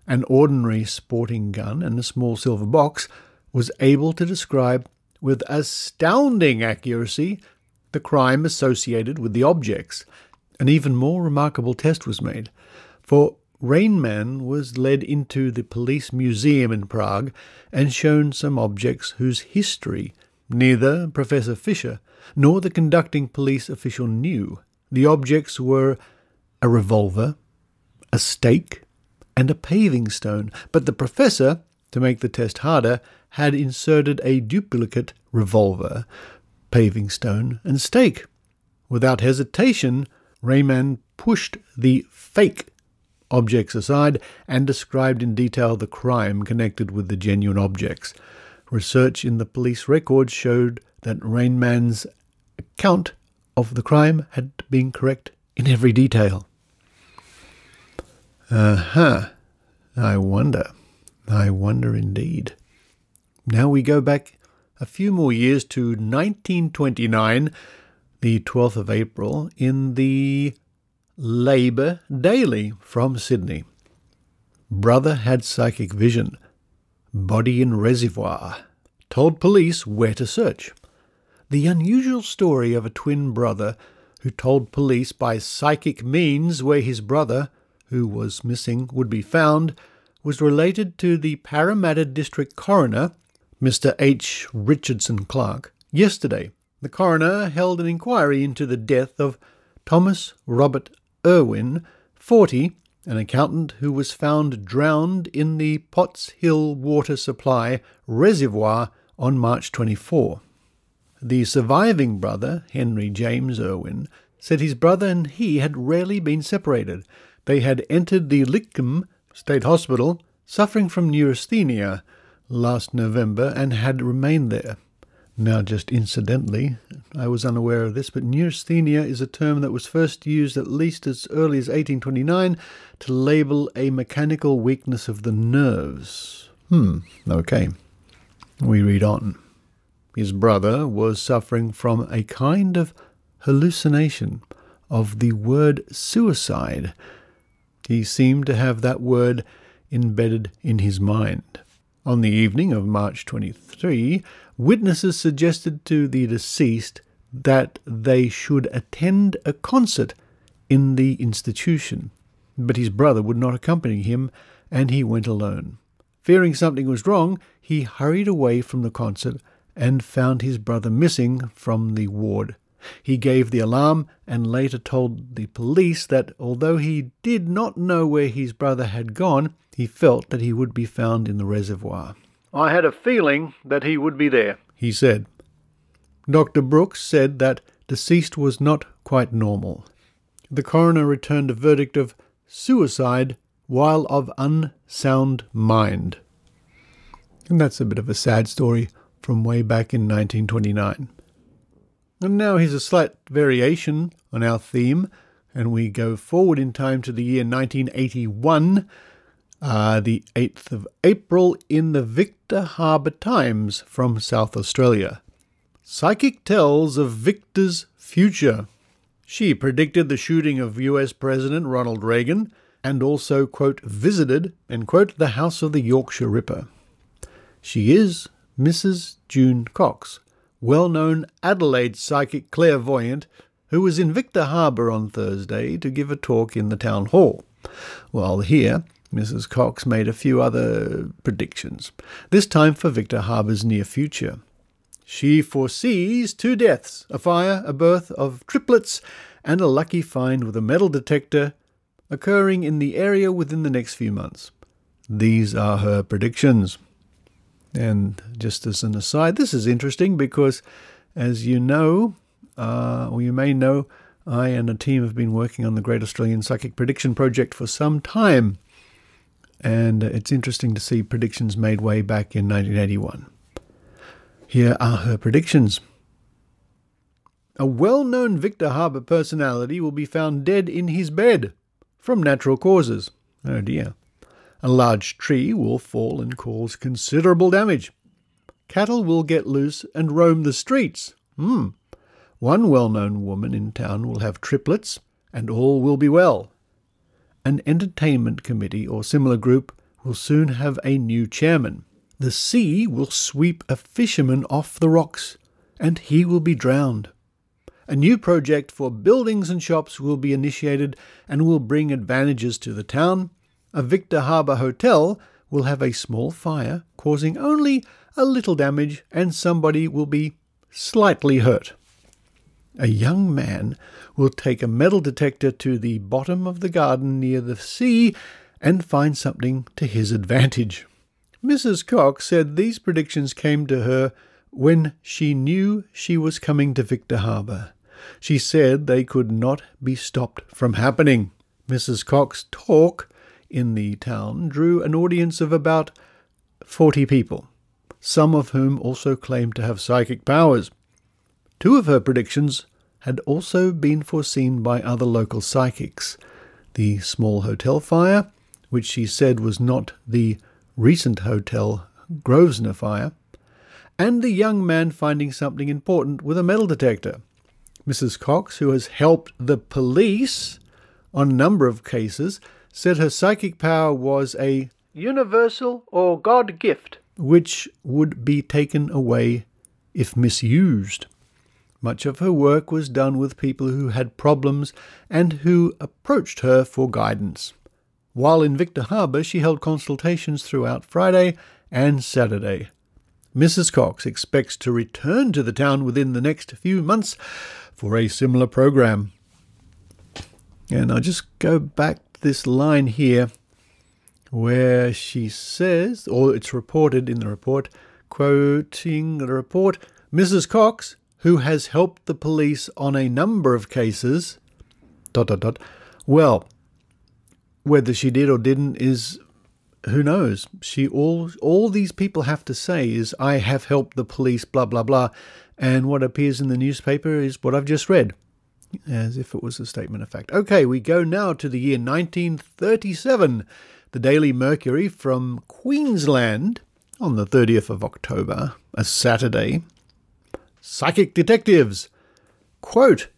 an ordinary sporting gun and a small silver box, was able to describe with astounding accuracy the crime associated with the objects. An even more remarkable test was made, for Rain Man was led into the police museum in Prague and shown some objects whose history neither Professor Fischer nor the conducting police official knew. The objects were a revolver, a stake, and a paving stone, but the professor, to make the test harder, had inserted a duplicate revolver, paving stone, and stake. Without hesitation, Rayman pushed the fake objects aside and described in detail the crime connected with the genuine objects. Research in the police records showed that Rainman's account of the crime had been correct in every detail. I wonder indeed. Now we go back a few more years to 1929, the 12th of April, in the Labour Daily from Sydney. Brother had psychic vision. Body in reservoir. Told police where to search. The unusual story of a twin brother who told police by psychic means where his brother, who was missing, would be found, was related to the Parramatta District Coroner, Mr. H. Richardson Clark. Yesterday, the coroner held an inquiry into the death of Thomas Robert Irwin, 40, an accountant who was found drowned in the Potts Hill Water Supply Reservoir on March 24. The surviving brother, Henry James Irwin, said his brother and he had rarely been separated. They had entered the Lidcombe State Hospital, suffering from neurasthenia, last November and had remained there. Now, just incidentally, I was unaware of this, but neurasthenia is a term that was first used at least as early as 1829 to label a mechanical weakness of the nerves. Okay. We read on. His brother was suffering from a kind of hallucination of the word suicide. He seemed to have that word embedded in his mind. On the evening of March 23, witnesses suggested to the deceased that they should attend a concert in the institution, but his brother would not accompany him, and he went alone. Fearing something was wrong, he hurried away from the concert and found his brother missing from the ward. He gave the alarm and later told the police that although he did not know where his brother had gone, he felt that he would be found in the reservoir. I had a feeling that he would be there, he said. Dr. Brooks said that deceased was not quite normal. The coroner returned a verdict of suicide while of unsound mind. And that's a bit of a sad story from way back in 1929. And now here's a slight variation on our theme, and we go forward in time to the year 1981, the 8th of April, in the Victor Harbour Times from South Australia. Psychic tells of Victor's future. She predicted the shooting of US President Ronald Reagan and also, quote, visited, end quote, the house of the Yorkshire Ripper. She is Mrs. June Cox, well-known Adelaide psychic clairvoyant who was in Victor Harbour on Thursday to give a talk in the town hall. While here, Mrs. Cox made a few other predictions, this time for Victor Harbour's near future. She foresees 2 deaths, a fire, a birth of triplets, and a lucky find with a metal detector occurring in the area within the next few months. These are her predictions. And just as an aside, this is interesting because, as you know, or you may know, I and a team have been working on the Great Australian Psychic Prediction Project for some time. And it's interesting to see predictions made way back in 1981. Here are her predictions. A well-known Victor Harbour personality will be found dead in his bed from natural causes. Oh dear. A large tree will fall and cause considerable damage. Cattle will get loose and roam the streets. One well-known woman in town will have triplets, and all will be well. An entertainment committee or similar group will soon have a new chairman. The sea will sweep a fisherman off the rocks, and he will be drowned. A new project for buildings and shops will be initiated and will bring advantages to the town. A Victor Harbour hotel will have a small fire, causing only a little damage, and somebody will be slightly hurt. A young man will take a metal detector to the bottom of the garden near the sea and find something to his advantage. Mrs. Cox said these predictions came to her when she knew she was coming to Victor Harbour. She said they could not be stopped from happening. Mrs. Cox's talk in the town drew an audience of about 40 people, some of whom also claimed to have psychic powers. 2 of her predictions had also been foreseen by other local psychics. The small hotel fire, which she said was not the recent Hotel Grosvenor fire, and the young man finding something important with a metal detector. Mrs. Cox, who has helped the police on a number of cases, said her psychic power was a universal or God gift, which would be taken away if misused. Much of her work was done with people who had problems and who approached her for guidance. While in Victor Harbour, she held consultations throughout Friday and Saturday. Mrs. Cox expects to return to the town within the next few months for a similar program. And I'll just go back to this line here where she says, or it's reported in the report, quoting the report, Mrs. Cox, who has helped the police on a number of cases, ... Well, whether she did or didn't is, who knows? All these people have to say is, I have helped the police, blah, blah, blah. And what appears in the newspaper is what I've just read, as if it was a statement of fact. Okay, we go now to the year 1937. The Daily Mercury from Queensland on the 30th of October, a Saturday. Psychic detectives, quote,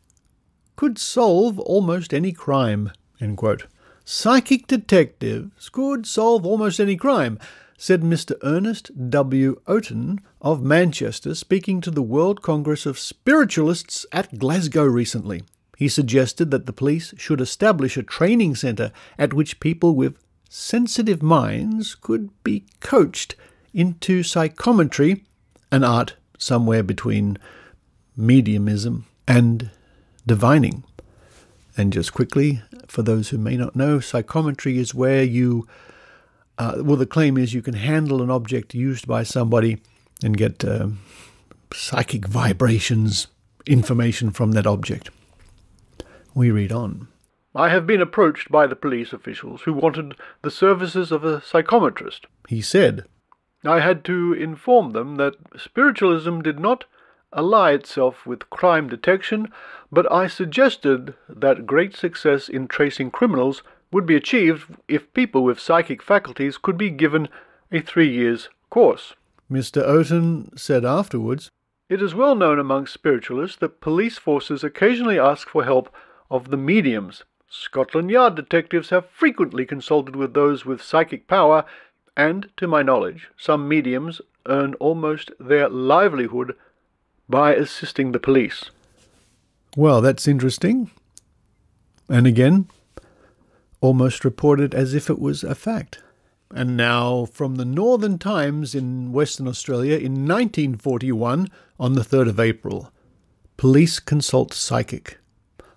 could solve almost any crime, end quote. Psychic detectives could solve almost any crime, said Mr. Ernest W. Oaten of Manchester, speaking to the World Congress of Spiritualists at Glasgow recently. He suggested that the police should establish a training centre at which people with sensitive minds could be coached into psychometry, an art somewhere between mediumism and divining. And just quickly, for those who may not know, psychometry is where you, the claim is you can handle an object used by somebody and get psychic vibrations, information from that object. We read on. I have been approached by the police officials who wanted the services of a psychometrist, he said. I had to inform them that spiritualism did not ally itself with crime detection, but I suggested that great success in tracing criminals would be achieved if people with psychic faculties could be given a 3 years course. Mr. Oaten said afterwards, It is well known among spiritualists that police forces occasionally ask for help of the mediums. Scotland Yard detectives have frequently consulted with those with psychic power, and, to my knowledge, some mediums earn almost their livelihood by assisting the police. Well, that's interesting. And again, almost reported as if it was a fact. And now, from the Northern Times in Western Australia in 1941, on the 3rd of April, police consult psychic.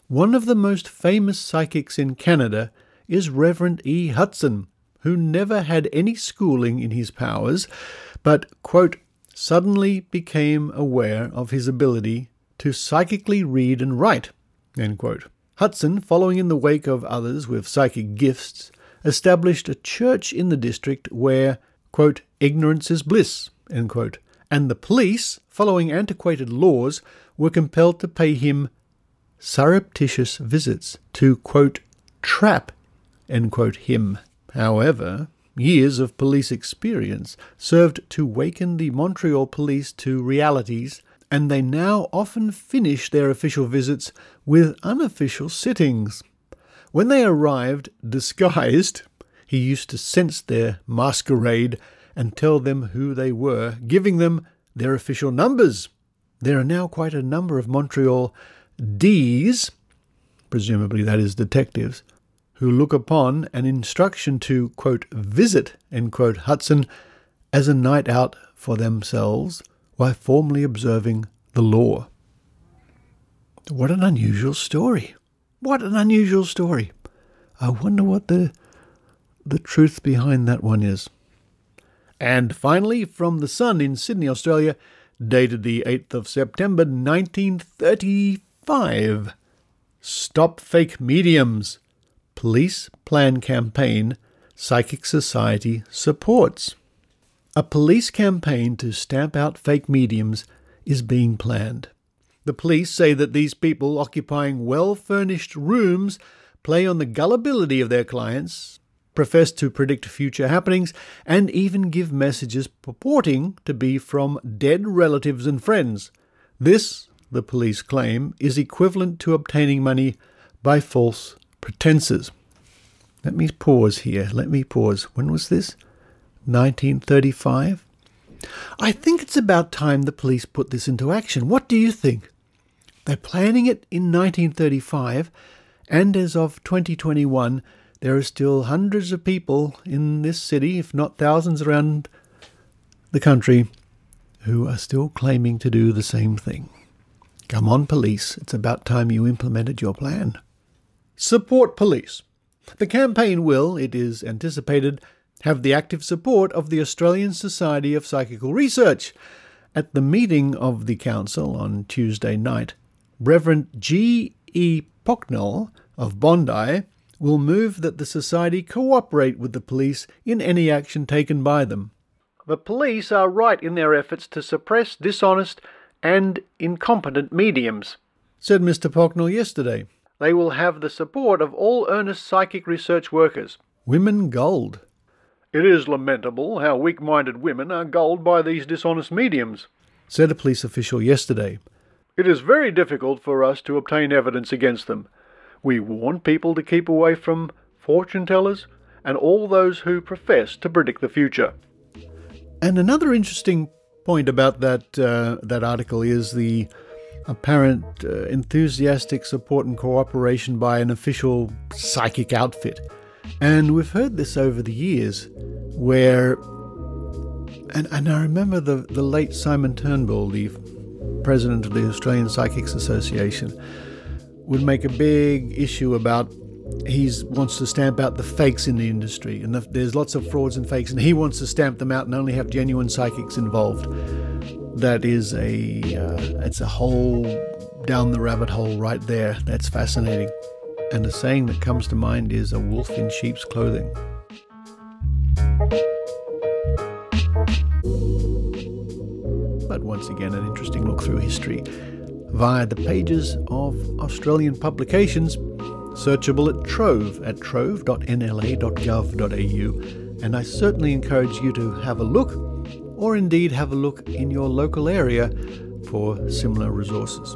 One of the most famous psychics in Canada is Reverend E. Hudson, who never had any schooling in his powers, but, quote, suddenly became aware of his ability to psychically read and write, end quote. Hudson, following in the wake of others with psychic gifts, established a church in the district where, quote, ignorance is bliss, end quote, and the police, following antiquated laws, were compelled to pay him surreptitious visits to, quote, trap, end quote, him. However, years of police experience served to waken the Montreal police to realities, and they now often finish their official visits with unofficial sittings. When they arrived disguised, he used to sense their masquerade and tell them who they were, giving them their official numbers. There are now quite a number of Montreal Ds, presumably that is detectives, who look upon an instruction to, quote, visit, end quote, Hudson as a night out for themselves while formally observing the law. What an unusual story. What an unusual story. I wonder what the truth behind that one is. And finally, from The Sun in Sydney, Australia, dated the 8th of September 1935. Stop Fake Mediums. Police plan campaign Psychic Society supports. A police campaign to stamp out fake mediums is being planned. The police say that these people occupying well-furnished rooms play on the gullibility of their clients, profess to predict future happenings, and even give messages purporting to be from dead relatives and friends. This, the police claim, is equivalent to obtaining money by false pretenses. Let me pause here. When was this? 1935? I think it's about time the police put this into action. What do you think? They're planning it in 1935, and as of 2021, there are still hundreds of people in this city, if not thousands around the country, who are still claiming to do the same thing. Come on, police. It's about time you implemented your plan. Support police. The campaign will, it is anticipated, have the active support of the Australian Society of Psychical Research. At the meeting of the council on Tuesday night, Reverend G. E. Pocknell of Bondi will move that the Society cooperate with the police in any action taken by them. The police are right in their efforts to suppress dishonest and incompetent mediums, said Mr. Pocknell yesterday. They will have the support of all earnest psychic research workers. Women gulled. It is lamentable how weak-minded women are gulled by these dishonest mediums, said a police official yesterday. It is very difficult for us to obtain evidence against them. We warn people to keep away from fortune-tellers and all those who profess to predict the future. And another interesting point about that article is the apparent enthusiastic support and cooperation by an official psychic outfit. And we've heard this over the years where, and I remember the late Simon Turnbull, the president of the Australian Psychics Association, would make a big issue about he wants to stamp out the fakes in the industry, and there's lots of frauds and fakes, and he wants to stamp them out and only have genuine psychics involved. That is it's a whole down the rabbit hole right there. That's fascinating. And a saying that comes to mind is a wolf in sheep's clothing. But once again, an interesting look through history via the pages of Australian publications, searchable at Trove at trove.nla.gov.au. And I certainly encourage you to have a look, or indeed have a look in your local area for similar resources.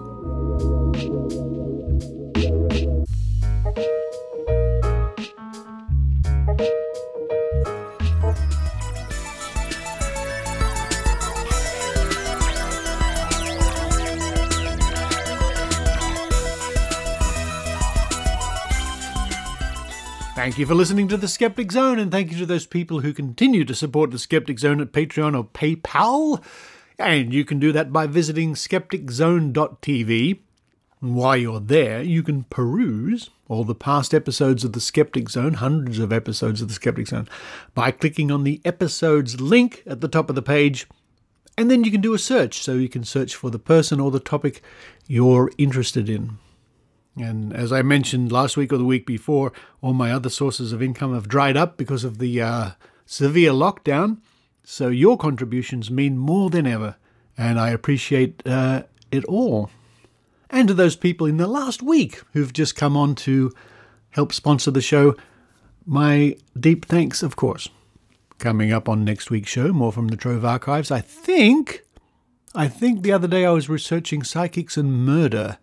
Thank you for listening to The Skeptic Zone, and thank you to those people who continue to support The Skeptic Zone at Patreon or PayPal. And you can do that by visiting skepticzone.tv. And while you're there, you can peruse all the past episodes of The Skeptic Zone, hundreds of episodes of The Skeptic Zone, by clicking on the episodes link at the top of the page. And then you can do a search, so you can search for the person or the topic you're interested in. And as I mentioned last week or the week before, all my other sources of income have dried up because of the severe lockdown. So your contributions mean more than ever, and I appreciate it all. And to those people in the last week who've just come on to help sponsor the show, my deep thanks, of course. Coming up on next week's show, more from the Trove archives. I think the other day I was researching psychics and murder.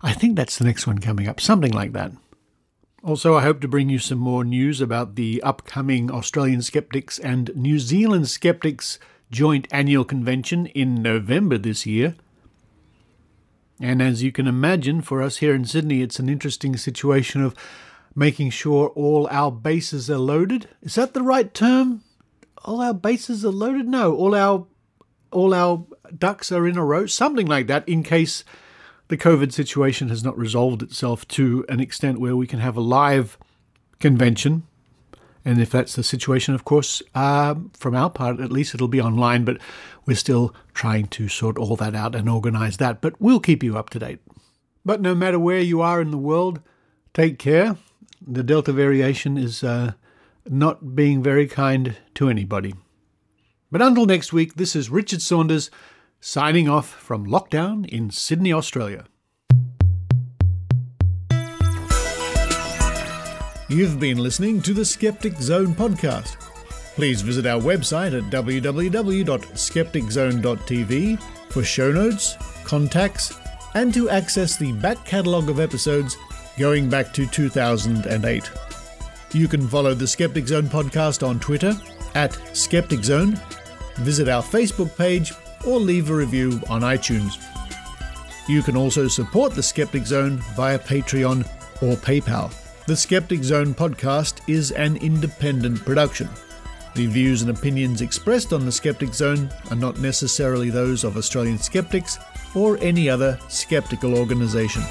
I think that's the next one coming up, something like that. Also, I hope to bring you some more news about the upcoming Australian Skeptics and New Zealand Skeptics joint annual convention in November this year. And as you can imagine, for us here in Sydney, it's an interesting situation of making sure all our bases are loaded. Is that the right term? All our bases are loaded? No, all our ducks are in a row, something like that, in case the COVID situation has not resolved itself to an extent where we can have a live convention. And if that's the situation, of course, from our part, at least it'll be online, but we're still trying to sort all that out and organize that. But we'll keep you up to date. But no matter where you are in the world, take care. The Delta variation is not being very kind to anybody. But until next week, this is Richard Saunders, signing off from lockdown in Sydney, Australia. You've been listening to the Skeptic Zone podcast. Please visit our website at www.skepticzone.tv for show notes, contacts, and to access the back catalogue of episodes going back to 2008. You can follow the Skeptic Zone podcast on Twitter at Skeptic Zone, visit our Facebook page, or leave a review on iTunes. You can also support the Skeptic Zone via Patreon or PayPal. The Skeptic Zone podcast is an independent production. The views and opinions expressed on the Skeptic Zone are not necessarily those of Australian skeptics or any other skeptical organisation.